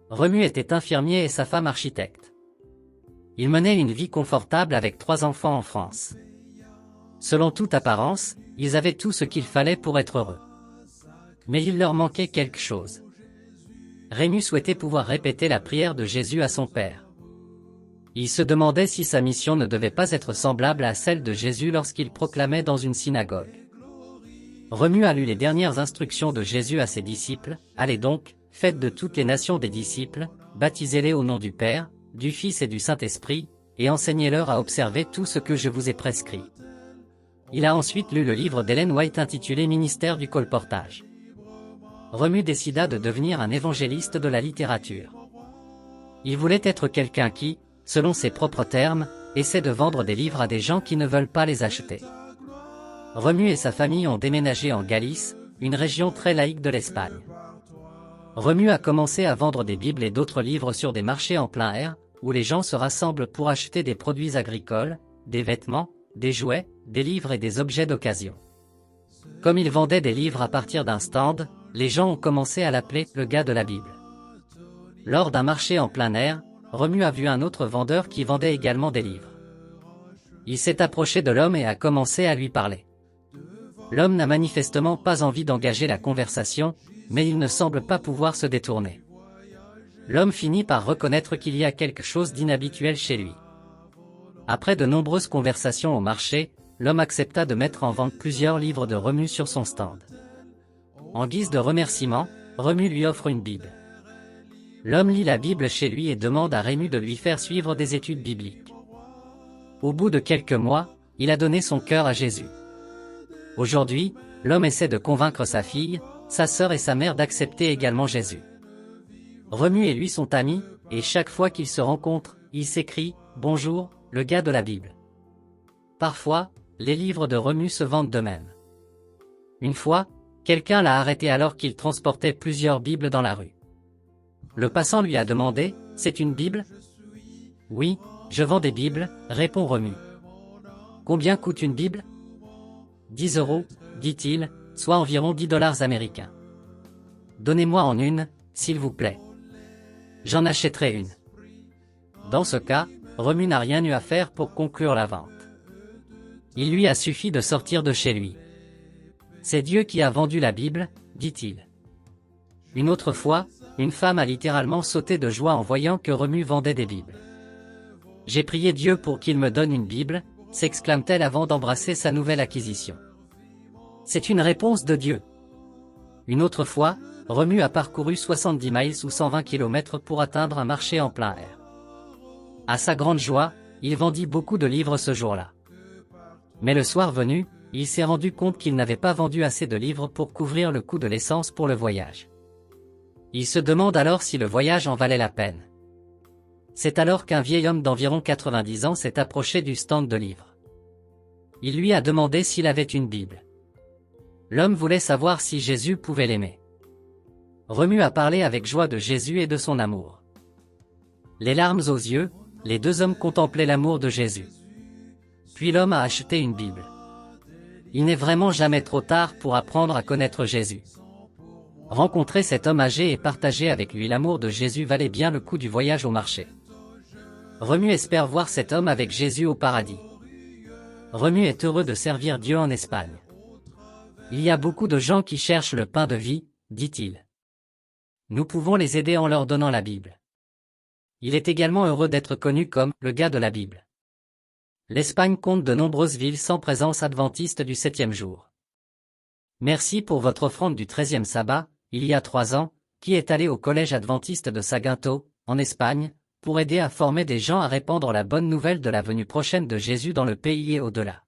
Remu était infirmier et sa femme architecte. Ils menaient une vie confortable avec 3 enfants en France. Selon toute apparence, ils avaient tout ce qu'il fallait pour être heureux. Mais il leur manquait quelque chose. Remu souhaitait pouvoir répéter la prière de Jésus à son Père. Il se demandait si sa mission ne devait pas être semblable à celle de Jésus lorsqu'il proclamait dans une synagogue. Remu a lu les dernières instructions de Jésus à ses disciples. « Allez donc, faites de toutes les nations des disciples, baptisez-les au nom du Père, du Fils et du Saint-Esprit, et enseignez-leur à observer tout ce que je vous ai prescrit. » Il a ensuite lu le livre d'Ellen White intitulé « Ministère du colportage ». Remu décida de devenir un évangéliste de la littérature. Il voulait être quelqu'un qui, selon ses propres termes, essaie de vendre des livres à des gens qui ne veulent pas les acheter. Remu et sa famille ont déménagé en Galice, une région très laïque de l'Espagne. Remu a commencé à vendre des Bibles et d'autres livres sur des marchés en plein air, où les gens se rassemblent pour acheter des produits agricoles, des vêtements, des jouets, des livres et des objets d'occasion. Comme il vendait des livres à partir d'un stand, les gens ont commencé à l'appeler « le gars de la Bible ». Lors d'un marché en plein air, Remu a vu un autre vendeur qui vendait également des livres. Il s'est approché de l'homme et a commencé à lui parler. L'homme n'a manifestement pas envie d'engager la conversation, mais il ne semble pas pouvoir se détourner. L'homme finit par reconnaître qu'il y a quelque chose d'inhabituel chez lui. Après de nombreuses conversations au marché, l'homme accepta de mettre en vente plusieurs livres de Remu sur son stand. En guise de remerciement, Remu lui offre une Bible. L'homme lit la Bible chez lui et demande à Remu de lui faire suivre des études bibliques. Au bout de quelques mois, il a donné son cœur à Jésus. Aujourd'hui, l'homme essaie de convaincre sa fille, sa sœur et sa mère d'accepter également Jésus. Remu et lui sont amis, et chaque fois qu'ils se rencontrent, ils s'écrient « Bonjour, le gars de la Bible ». Parfois, les livres de Remu se vendent d'eux-mêmes. Une fois, quelqu'un l'a arrêté alors qu'il transportait plusieurs Bibles dans la rue. Le passant lui a demandé « C'est une Bible ?» « Oui, je vends des Bibles », répond Remu. « Combien coûte une Bible ?»« 10 €, dit-il, soit environ 10 $ américains. « Donnez-moi en une, s'il vous plaît. J'en achèterai une. » Dans ce cas, Remu n'a rien eu à faire pour conclure la vente. Il lui a suffi de sortir de chez lui. « C'est Dieu qui a vendu la Bible, » dit-il. Une autre fois, une femme a littéralement sauté de joie en voyant que Remu vendait des Bibles. « J'ai prié Dieu pour qu'il me donne une Bible », s'exclame-t-elle avant d'embrasser sa nouvelle acquisition. C'est une réponse de Dieu. Une autre fois, Remu a parcouru 70 miles ou 120 km pour atteindre un marché en plein air. À sa grande joie, il vendit beaucoup de livres ce jour-là. Mais le soir venu, il s'est rendu compte qu'il n'avait pas vendu assez de livres pour couvrir le coût de l'essence pour le voyage. Il se demande alors si le voyage en valait la peine. C'est alors qu'un vieil homme d'environ 90 ans s'est approché du stand de livres. Il lui a demandé s'il avait une Bible. L'homme voulait savoir si Jésus pouvait l'aimer. Remu a parlé avec joie de Jésus et de son amour. Les larmes aux yeux, les deux hommes contemplaient l'amour de Jésus. Puis l'homme a acheté une Bible. Il n'est vraiment jamais trop tard pour apprendre à connaître Jésus. Rencontrer cet homme âgé et partager avec lui l'amour de Jésus valait bien le coup du voyage au marché. Remu espère voir cet homme avec Jésus au paradis. Remu est heureux de servir Dieu en Espagne. Il y a beaucoup de gens qui cherchent le pain de vie, dit-il. Nous pouvons les aider en leur donnant la Bible. Il est également heureux d'être connu comme « le gars de la Bible ». L'Espagne compte de nombreuses villes sans présence adventiste du 7e jour. Merci pour votre offrande du 13e sabbat, il y a 3 ans, qui est allé au collège adventiste de Sagunto, en Espagne, pour aider à former des gens à répandre la bonne nouvelle de la venue prochaine de Jésus dans le pays et au-delà.